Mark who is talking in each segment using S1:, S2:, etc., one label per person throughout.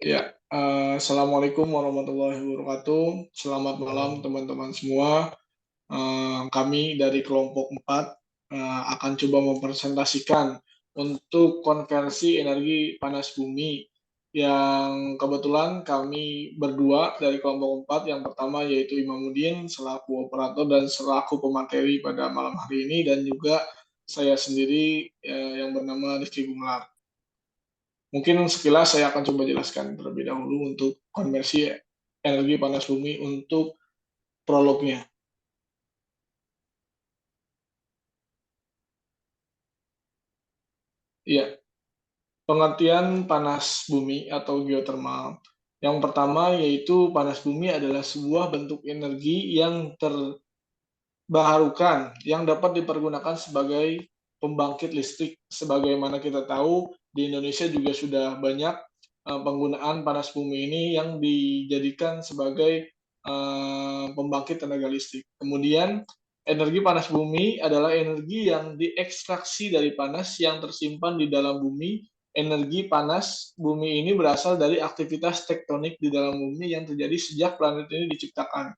S1: Ya, Assalamualaikum warahmatullahi wabarakatuh. Selamat malam teman-teman semua. Kami dari kelompok 4 akan coba mempresentasikan untuk konversi energi panas bumi yang kebetulan kami berdua dari kelompok 4. Yang pertama yaitu Imamuddin selaku operator dan selaku pemateri pada malam hari ini, dan juga saya sendiri yang bernama Rizky Gumelar. Mungkin sekilas saya akan coba jelaskan terlebih dahulu untuk konversi energi panas bumi untuk prolognya. Iya, pengertian panas bumi atau geotermal. Yang pertama yaitu panas bumi adalah sebuah bentuk energi yang terbarukan yang dapat dipergunakan sebagai pembangkit listrik. Sebagaimana kita tahu, di Indonesia juga sudah banyak penggunaan panas bumi ini yang dijadikan sebagai pembangkit tenaga listrik. Kemudian, energi panas bumi adalah energi yang diekstraksi dari panas yang tersimpan di dalam bumi. Energi panas bumi ini berasal dari aktivitas tektonik di dalam bumi yang terjadi sejak planet ini diciptakan.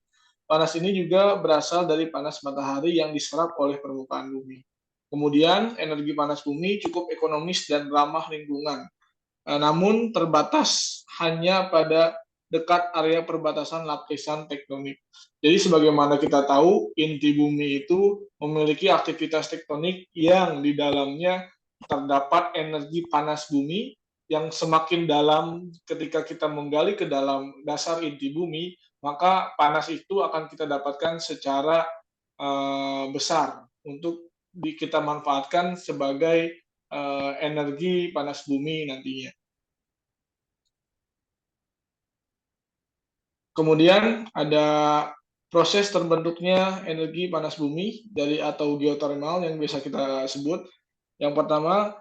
S1: Panas ini juga berasal dari panas matahari yang diserap oleh permukaan bumi. Kemudian, energi panas bumi cukup ekonomis dan ramah lingkungan, namun terbatas hanya pada dekat area perbatasan lapisan tektonik. Jadi sebagaimana kita tahu, inti bumi itu memiliki aktivitas tektonik yang di dalamnya terdapat energi panas bumi yang semakin dalam. Ketika kita menggali ke dalam dasar inti bumi, maka panas itu akan kita dapatkan secara besar untuk kita manfaatkan sebagai energi panas bumi nantinya. Kemudian ada proses terbentuknya energi panas bumi dari atau geotermal yang biasa kita sebut. Yang pertama,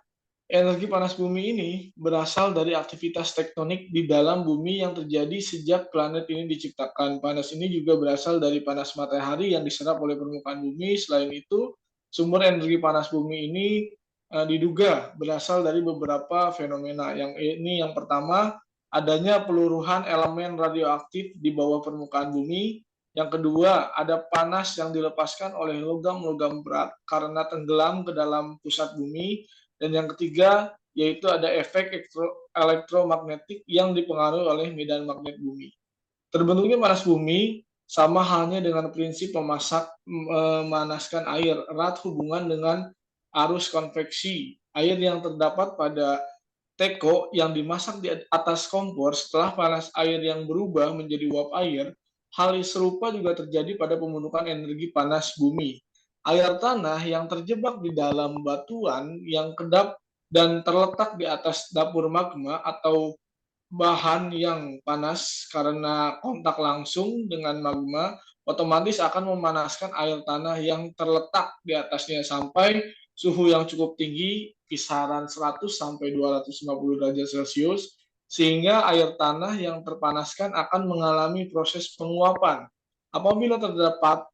S1: energi panas bumi ini berasal dari aktivitas tektonik di dalam bumi yang terjadi sejak planet ini diciptakan. Panas ini juga berasal dari panas matahari yang diserap oleh permukaan bumi. Selain itu, sumber energi panas bumi ini diduga berasal dari beberapa fenomena. Yang pertama, adanya peluruhan elemen radioaktif di bawah permukaan bumi. Yang kedua, ada panas yang dilepaskan oleh logam-logam berat karena tenggelam ke dalam pusat bumi. Dan yang ketiga, yaitu ada efek elektromagnetik yang dipengaruhi oleh medan magnet bumi. Terbentuknya panas bumi sama halnya dengan prinsip memanaskan air, erat hubungan dengan arus konveksi. Air yang terdapat pada teko yang dimasak di atas kompor setelah panas air yang berubah menjadi uap air. Hal serupa juga terjadi pada pembentukan energi panas bumi. Air tanah yang terjebak di dalam batuan yang kedap dan terletak di atas dapur magma atau bahan yang panas karena kontak langsung dengan magma otomatis akan memanaskan air tanah yang terletak di atasnya sampai suhu yang cukup tinggi, kisaran 100 sampai 250 derajat Celcius, sehingga air tanah yang terpanaskan akan mengalami proses penguapan. Apabila terdapat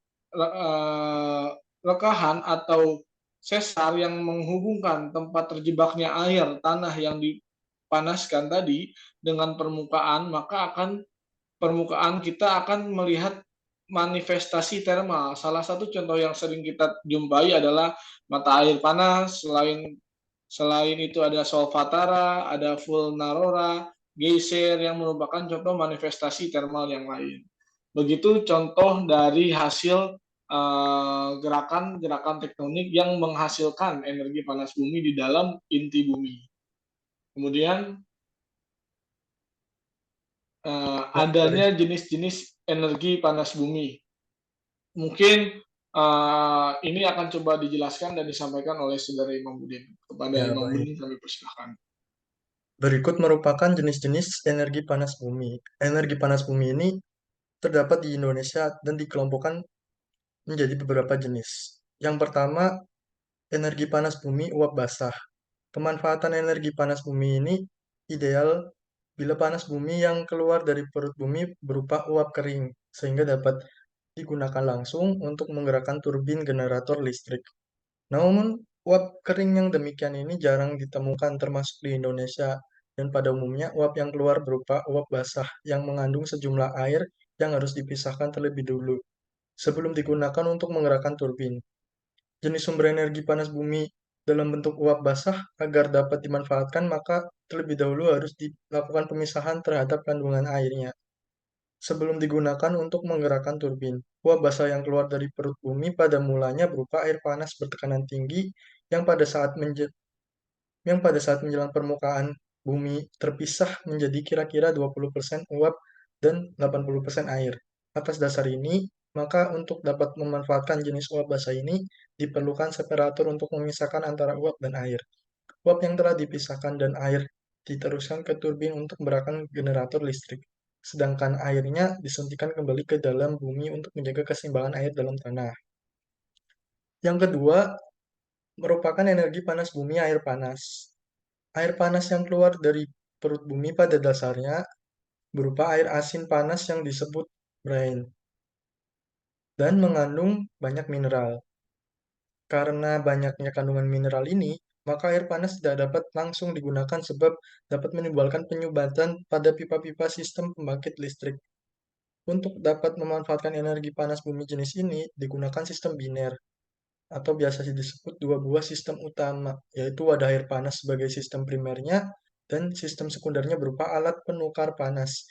S1: rekahan atau sesar yang menghubungkan tempat terjebaknya air tanah yang dipanaskan tadi dengan permukaan, maka permukaan kita akan melihat manifestasi termal. Salah satu contoh yang sering kita jumpai adalah mata air panas. Selain itu ada solfatara, ada fulnarora, geyser yang merupakan contoh manifestasi termal yang lain. Begitu contoh dari hasil gerakan-gerakan tektonik yang menghasilkan energi panas bumi di dalam inti bumi. Kemudian
S2: Ya,
S1: adanya jenis-jenis energi panas bumi. Mungkin ini akan coba dijelaskan dan disampaikan oleh saudara Imam Budin. Kepada
S2: ya,
S1: Imam
S2: baik.
S1: Budin kami persilahkan.
S2: Berikut merupakan jenis-jenis energi panas bumi. Energi panas bumi ini terdapat di Indonesia dan dikelompokkan menjadi beberapa jenis. Yang pertama, energi panas bumi uap basah. Pemanfaatan energi panas bumi ini ideal bila panas bumi yang keluar dari perut bumi berupa uap kering, sehingga dapat digunakan langsung untuk menggerakkan turbin generator listrik. Namun, uap kering yang demikian ini jarang ditemukan termasuk di Indonesia dan pada umumnya uap yang keluar berupa uap basah yang mengandung sejumlah air yang harus dipisahkan terlebih dulu sebelum digunakan untuk menggerakkan turbin. Jenis sumber energi panas bumi dalam bentuk uap basah agar dapat dimanfaatkan maka terlebih dahulu harus dilakukan pemisahan terhadap kandungan airnya sebelum digunakan untuk menggerakkan turbin. Uap basah yang keluar dari perut bumi pada mulanya berupa air panas bertekanan tinggi yang pada saat menjelang permukaan bumi terpisah menjadi kira-kira 20% uap dan 80% air. Atas dasar ini, maka untuk dapat memanfaatkan jenis uap basah ini, diperlukan separator untuk memisahkan antara uap dan air. Uap yang telah dipisahkan dan air diteruskan ke turbin untuk merakam generator listrik. Sedangkan airnya disuntikan kembali ke dalam bumi untuk menjaga keseimbangan air dalam tanah. Yang kedua, merupakan energi panas bumi air panas. Air panas yang keluar dari perut bumi pada dasarnya berupa air asin panas yang disebut brine dan mengandung banyak mineral. Karena banyaknya kandungan mineral ini, maka air panas tidak dapat langsung digunakan sebab dapat menimbulkan penyumbatan pada pipa-pipa sistem pembangkit listrik. Untuk dapat memanfaatkan energi panas bumi jenis ini, digunakan sistem biner, atau biasa disebut dua buah sistem utama, yaitu wadah air panas sebagai sistem primernya dan sistem sekundernya berupa alat penukar panas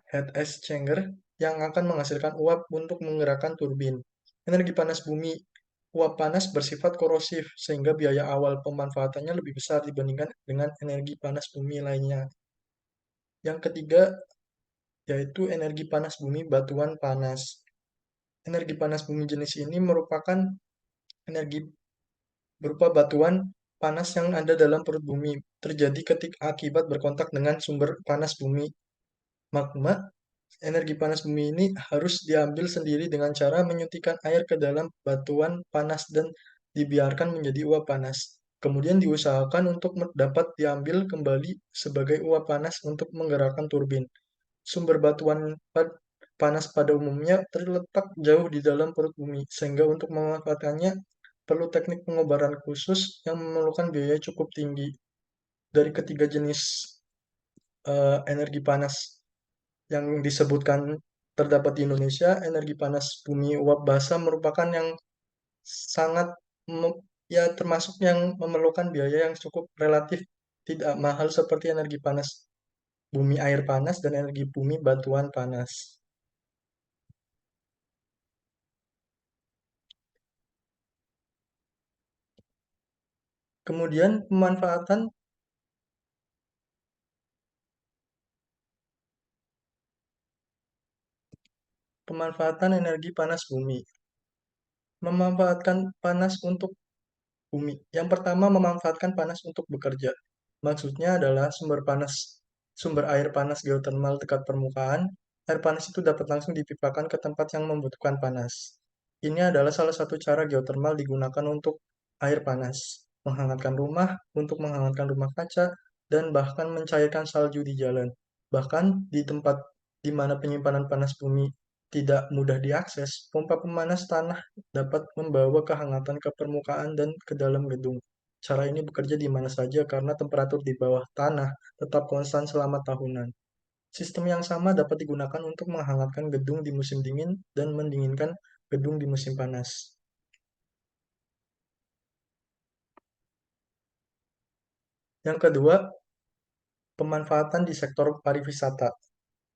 S2: heat exchanger yang akan menghasilkan uap untuk menggerakkan turbin. Energi panas bumi uap panas bersifat korosif sehingga biaya awal pemanfaatannya lebih besar dibandingkan dengan energi panas bumi lainnya. Yang ketiga yaitu energi panas bumi batuan panas. Energi panas bumi jenis ini merupakan energi berupa batuan panas yang ada dalam perut bumi terjadi ketika akibat berkontak dengan sumber panas bumi magma. Energi panas bumi ini harus diambil sendiri dengan cara menyuntikkan air ke dalam batuan panas dan dibiarkan menjadi uap panas. Kemudian diusahakan untuk dapat diambil kembali sebagai uap panas untuk menggerakkan turbin. Sumber batuan panas pada umumnya terletak jauh di dalam perut bumi, sehingga untuk memanfaatkannya perlu teknik pengobaran khusus yang memerlukan biaya cukup tinggi. Dari ketiga jenis energi panas yang disebutkan terdapat di Indonesia, energi panas bumi uap basah merupakan yang sangat ya termasuk yang memerlukan biaya yang cukup relatif tidak mahal seperti energi panas bumi air panas dan energi bumi batuan panas. Kemudian pemanfaatan energi panas bumi. Memanfaatkan panas untuk bumi. Yang pertama, memanfaatkan panas untuk bekerja. Maksudnya adalah sumber air panas geotermal dekat permukaan. Air panas itu dapat langsung dipipakan ke tempat yang membutuhkan panas. Ini adalah salah satu cara geotermal digunakan untuk air panas, untuk menghangatkan rumah kaca, dan bahkan mencairkan salju di jalan. Bahkan di tempat di mana penyimpanan panas bumi tidak mudah diakses, pompa pemanas tanah dapat membawa kehangatan ke permukaan dan ke dalam gedung. Cara ini bekerja di mana saja karena temperatur di bawah tanah tetap konstan selama tahunan. Sistem yang sama dapat digunakan untuk menghangatkan gedung di musim dingin dan mendinginkan gedung di musim panas. Yang kedua, pemanfaatan di sektor pariwisata.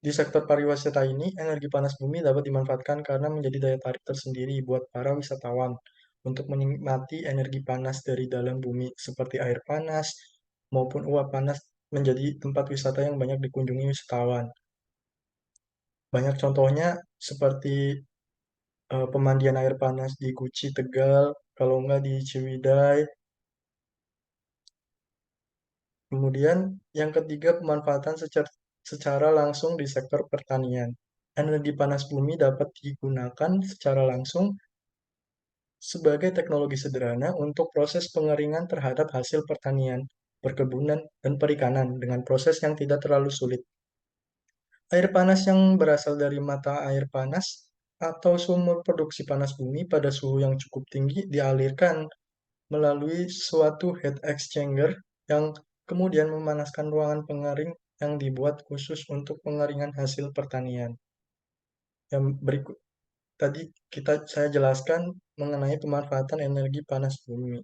S2: Di sektor pariwisata ini, energi panas bumi dapat dimanfaatkan karena menjadi daya tarik tersendiri buat para wisatawan untuk menikmati energi panas dari dalam bumi seperti air panas maupun uap panas menjadi tempat wisata yang banyak dikunjungi wisatawan. Banyak contohnya seperti pemandian air panas di Guci Tegal, kalau enggak di Ciwidey. Kemudian yang ketiga pemanfaatan secara langsung di sektor pertanian. Energi panas bumi dapat digunakan secara langsung sebagai teknologi sederhana untuk proses pengeringan terhadap hasil pertanian, perkebunan, dan perikanan dengan proses yang tidak terlalu sulit. Air panas yang berasal dari mata air panas atau sumur produksi panas bumi pada suhu yang cukup tinggi dialirkan melalui suatu heat exchanger yang Kemudian memanaskan ruangan pengering yang dibuat khusus untuk pengeringan hasil pertanian. Yang berikut tadi saya jelaskan mengenai pemanfaatan energi panas bumi.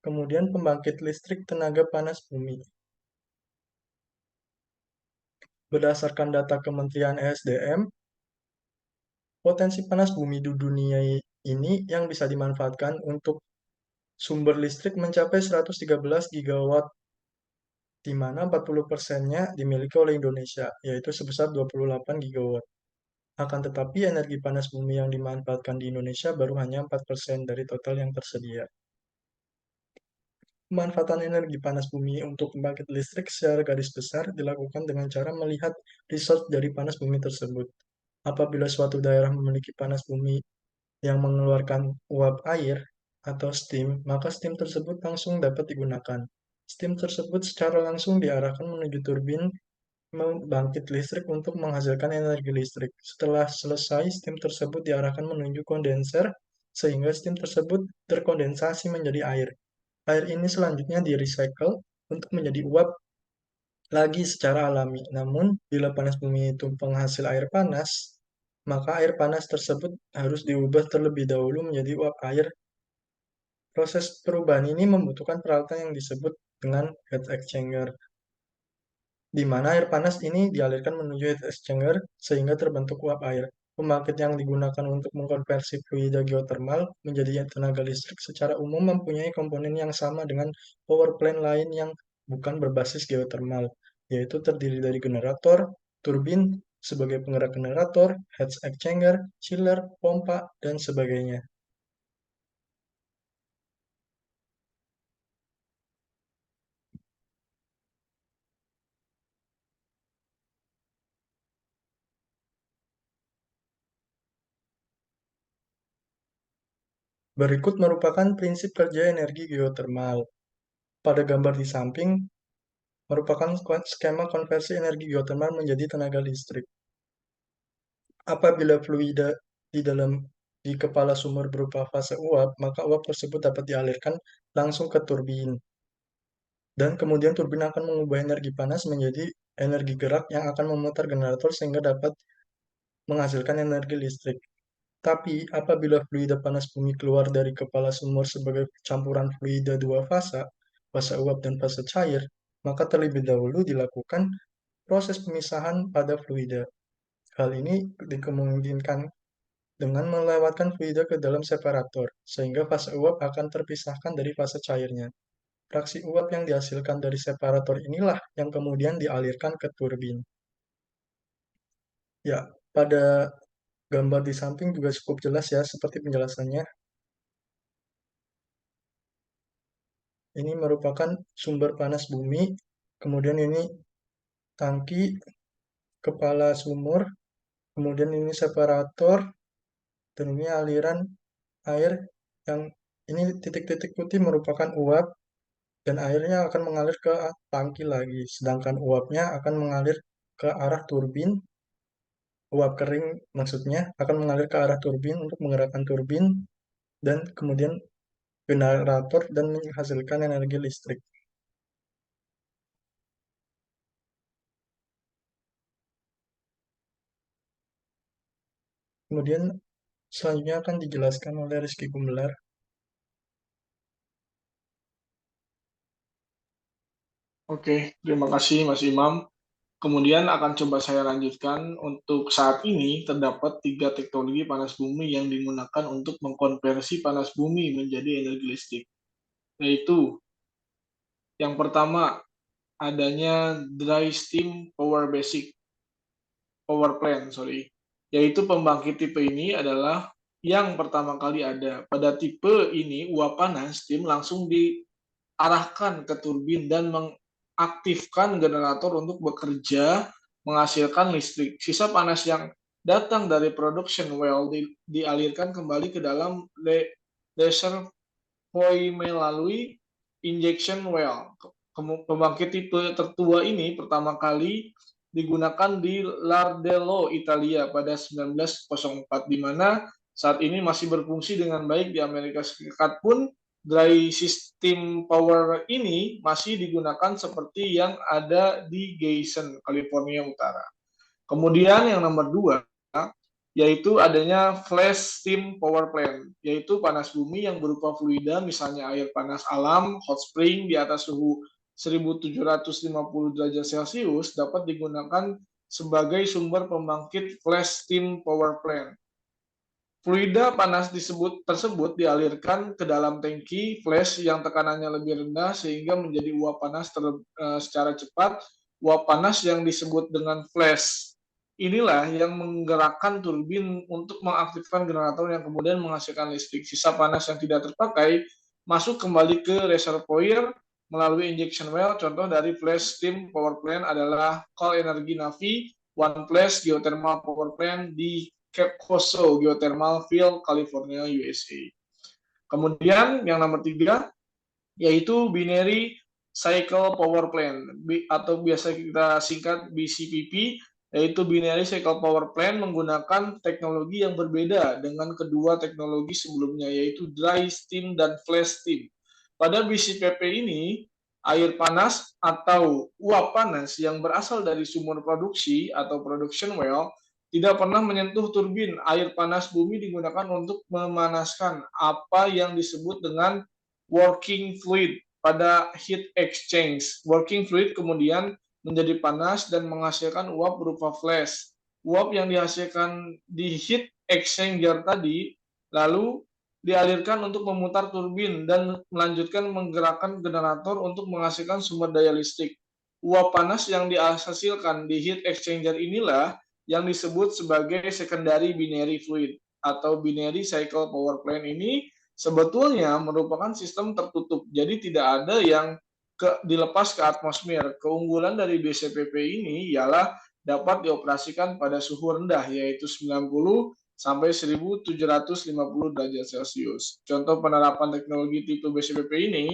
S2: Kemudian pembangkit listrik tenaga panas bumi. Berdasarkan data Kementerian ESDM, potensi panas bumi di dunia ini yang bisa dimanfaatkan untuk sumber listrik mencapai 113 gigawatt, di mana 40%-nya dimiliki oleh Indonesia, yaitu sebesar 28 gigawatt. Akan tetapi energi panas bumi yang dimanfaatkan di Indonesia baru hanya 4% dari total yang tersedia. Pemanfaatan energi panas bumi untuk pembangkit listrik secara garis besar dilakukan dengan cara melihat resource dari panas bumi tersebut. Apabila suatu daerah memiliki panas bumi yang mengeluarkan uap air atau steam, maka steam tersebut langsung dapat digunakan. Steam tersebut secara langsung diarahkan menuju turbin membangkit listrik untuk menghasilkan energi listrik. Setelah selesai, steam tersebut diarahkan menuju kondenser, sehingga steam tersebut terkondensasi menjadi air. Air ini selanjutnya di-recycle untuk menjadi uap lagi secara alami. Namun, bila panas bumi itu penghasil air panas, maka air panas tersebut harus diubah terlebih dahulu menjadi uap air. Proses perubahan ini membutuhkan peralatan yang disebut dengan heat exchanger, di mana air panas ini dialirkan menuju heat exchanger sehingga terbentuk uap air. Pembangkit yang digunakan untuk mengkonversi fluida geotermal menjadi tenaga listrik secara umum mempunyai komponen yang sama dengan power plant lain yang bukan berbasis geotermal, yaitu terdiri dari generator, turbin sebagai penggerak generator, heat exchanger, chiller, pompa, dan sebagainya. Berikut merupakan prinsip kerja energi geotermal. Pada gambar di samping merupakan skema konversi energi geotermal menjadi tenaga listrik. Apabila fluida di kepala sumur berupa fase uap, maka uap tersebut dapat dialirkan langsung ke turbin. Dan kemudian turbin akan mengubah energi panas menjadi energi gerak yang akan memutar generator sehingga dapat menghasilkan energi listrik. Tapi apabila fluida panas bumi keluar dari kepala sumur sebagai campuran fluida dua fase, fase uap dan fase cair, maka terlebih dahulu dilakukan proses pemisahan pada fluida. Hal ini dikemungkinkan dengan melewatkan fluida ke dalam separator, sehingga fase uap akan terpisahkan dari fase cairnya. Fraksi uap yang dihasilkan dari separator inilah yang kemudian dialirkan ke turbin. Ya, pada gambar di samping juga cukup jelas ya, seperti penjelasannya. Ini merupakan sumber panas bumi, kemudian ini tangki, kepala sumur, kemudian ini separator, dan ini aliran air yang ini titik-titik putih merupakan uap, dan airnya akan mengalir ke tangki lagi, sedangkan uapnya akan mengalir ke arah turbin, uap kering maksudnya akan mengalir ke arah turbin untuk menggerakkan turbin, dan kemudian generator dan menghasilkan energi listrik. Kemudian selanjutnya akan dijelaskan oleh Rizky Gumelar.
S1: Oke, terima kasih Mas Imam. Kemudian akan coba saya lanjutkan. Untuk saat ini terdapat 3 teknologi panas bumi yang digunakan untuk mengkonversi panas bumi menjadi energi listrik. Yaitu yang pertama adanya dry steam power plant, yaitu pembangkit tipe ini adalah yang pertama kali ada. Pada tipe ini uap panas steam langsung diarahkan ke turbin dan mengaktifkan generator untuk bekerja menghasilkan listrik. Sisa panas yang datang dari production well dialirkan kembali ke dalam reservoir melalui injection well. Pembangkit tipe tertua ini pertama kali digunakan di Lardello, Italia pada 1904, di mana saat ini masih berfungsi dengan baik di Amerika Serikat pun dry system power ini masih digunakan seperti yang ada di Gayson, California Utara. Kemudian yang nomor 2, yaitu adanya flash steam power plant, yaitu panas bumi yang berupa fluida, misalnya air panas alam, hot spring di atas suhu 1750 derajat Celcius dapat digunakan sebagai sumber pembangkit flash steam power plant. Fluida panas tersebut dialirkan ke dalam tangki flash yang tekanannya lebih rendah sehingga menjadi uap panas secara cepat. Uap panas yang disebut dengan flash inilah yang menggerakkan turbin untuk mengaktifkan generator yang kemudian menghasilkan listrik. Sisa panas yang tidak terpakai masuk kembali ke reservoir melalui injection well. Contoh dari flash steam power plant adalah Coal Energy Navy One Flash Geothermal Power Plant di Cape Coso Geothermal Field, California, USA. Kemudian yang nomor 3, yaitu Binary Cycle Power Plant, atau biasa kita singkat BCPP, yaitu Binary Cycle Power Plant menggunakan teknologi yang berbeda dengan kedua teknologi sebelumnya, yaitu Dry Steam dan Flash Steam. Pada BCPP ini, air panas atau uap panas yang berasal dari sumber produksi atau production well tidak pernah menyentuh turbin. Air panas bumi digunakan untuk memanaskan apa yang disebut dengan working fluid pada heat exchange. Working fluid kemudian menjadi panas dan menghasilkan uap berupa flash. Uap yang dihasilkan di heat exchanger tadi lalu dialirkan untuk memutar turbin dan melanjutkan menggerakkan generator untuk menghasilkan sumber daya listrik. Uap panas yang dihasilkan di heat exchanger inilah yang disebut sebagai secondary binary fluid atau binary cycle power plant ini sebetulnya merupakan sistem tertutup. Jadi tidak ada yang dilepas ke atmosfer. Keunggulan dari BCPP ini ialah dapat dioperasikan pada suhu rendah yaitu 90 sampai 1750 derajat Celcius. Contoh penerapan teknologi tipe BCPP ini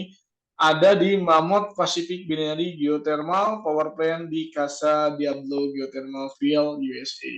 S1: ada di Mammoth Pacific Binary Geothermal Power Plant di Casa Diablo Geothermal Field, USA.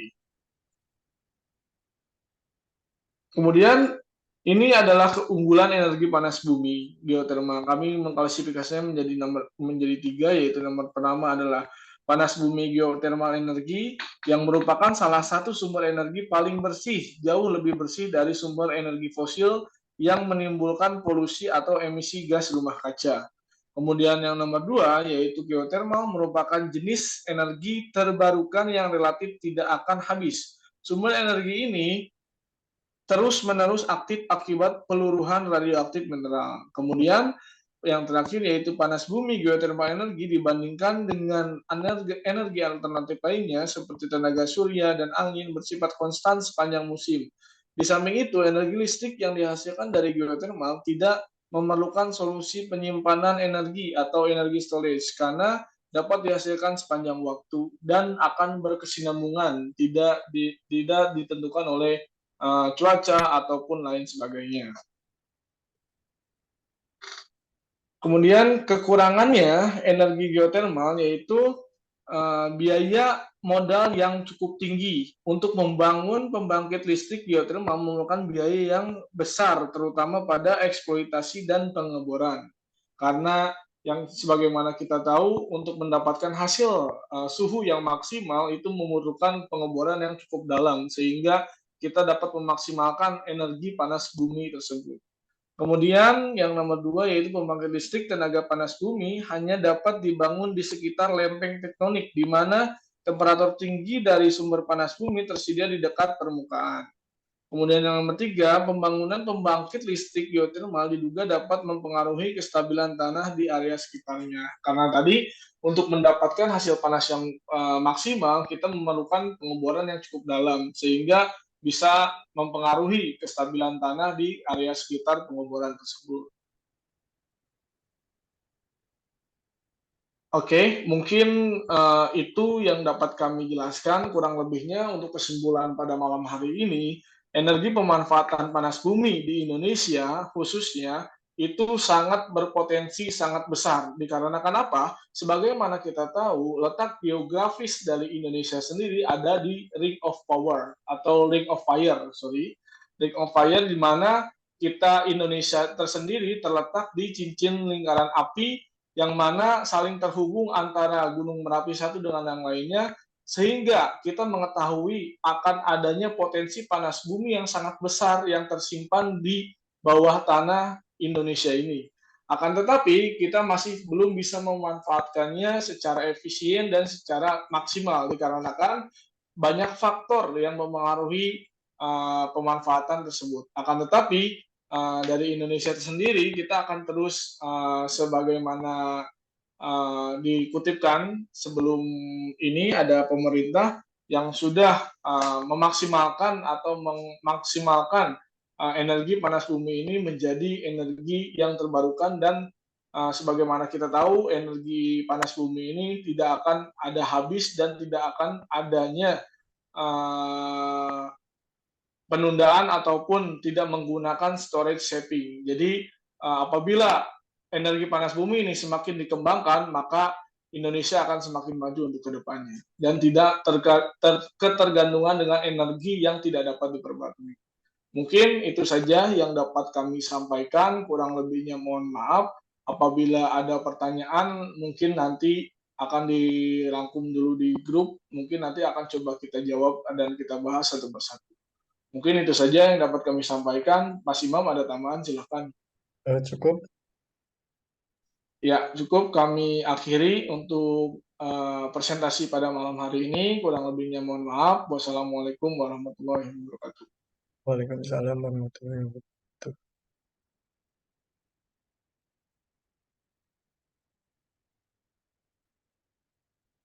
S1: Kemudian ini adalah keunggulan energi panas bumi geothermal. Kami mengklasifikasinya menjadi 3, yaitu nomor pertama adalah panas bumi geothermal energi yang merupakan salah satu sumber energi paling bersih, jauh lebih bersih dari sumber energi fosil yang menimbulkan polusi atau emisi gas rumah kaca. Kemudian yang nomor 2, yaitu geothermal merupakan jenis energi terbarukan yang relatif tidak akan habis. Sumber energi ini terus-menerus aktif akibat peluruhan radioaktif mineral. Kemudian yang terakhir yaitu panas bumi geothermal energi dibandingkan dengan energi alternatif lainnya seperti tenaga surya dan angin bersifat konstan sepanjang musim. Di samping itu, energi listrik yang dihasilkan dari geothermal tidak memerlukan solusi penyimpanan energi atau energi storage karena dapat dihasilkan sepanjang waktu dan akan berkesinambungan, tidak ditentukan oleh cuaca ataupun lain sebagainya. Kemudian kekurangannya energi geothermal yaitu biaya modal yang cukup tinggi. Untuk membangun pembangkit listrik geothermal memerlukan biaya yang besar, terutama pada eksploitasi dan pengeboran. Karena yang sebagaimana kita tahu, untuk mendapatkan hasil suhu yang maksimal itu memerlukan pengeboran yang cukup dalam, sehingga kita dapat memaksimalkan energi panas bumi tersebut. Kemudian yang nomor 2 yaitu pembangkit listrik tenaga panas bumi hanya dapat dibangun di sekitar lempeng tektonik di mana temperatur tinggi dari sumber panas bumi tersedia di dekat permukaan. Kemudian yang nomor 3, pembangunan pembangkit listrik geothermal diduga dapat mempengaruhi kestabilan tanah di area sekitarnya. Karena tadi untuk mendapatkan hasil panas yang maksimal, kita memerlukan pengeboran yang cukup dalam, sehingga bisa mempengaruhi kestabilan tanah di area sekitar pengeboran tersebut. Oke, mungkin itu yang dapat kami jelaskan. Kurang lebihnya untuk kesimpulan pada malam hari ini, energi pemanfaatan panas bumi di Indonesia khususnya itu sangat berpotensi sangat besar. Dikarenakan apa? Sebagaimana kita tahu, letak geografis dari Indonesia sendiri ada di Ring of Power atau Ring of Fire, Ring of Fire di mana kita Indonesia tersendiri terletak di cincin lingkaran api yang mana saling terhubung antara Gunung Merapi satu dengan yang lainnya, sehingga kita mengetahui akan adanya potensi panas bumi yang sangat besar yang tersimpan di bawah tanah Indonesia ini. Akan tetapi, kita masih belum bisa memanfaatkannya secara efisien dan secara maksimal dikarenakan banyak faktor yang memengaruhi pemanfaatan tersebut. Akan tetapi dari Indonesia sendiri kita akan terus sebagaimana dikutipkan sebelum ini ada pemerintah yang sudah memaksimalkan atau memaksimalkan energi panas bumi ini menjadi energi yang terbarukan dan sebagaimana kita tahu energi panas bumi ini tidak akan ada habis dan tidak akan adanya uh, penundaan ataupun tidak menggunakan storage saving. Jadi apabila energi panas bumi ini semakin dikembangkan, maka Indonesia akan semakin maju untuk kedepannya dan tidak ketergantungan dengan energi yang tidak dapat diperbarui. Mungkin itu saja yang dapat kami sampaikan, kurang lebihnya mohon maaf. Apabila ada pertanyaan, mungkin nanti akan dirangkum dulu di grup, mungkin nanti akan coba kita jawab dan kita bahas satu persatu. Mungkin itu saja yang dapat kami sampaikan. Mas Imam ada tambahan, silahkan.
S2: Cukup.
S1: Ya, cukup kami akhiri untuk presentasi pada malam hari ini. Kurang lebihnya mohon maaf. Wassalamualaikum warahmatullahi wabarakatuh.
S2: Waalaikumsalam warahmatullahi wabarakatuh.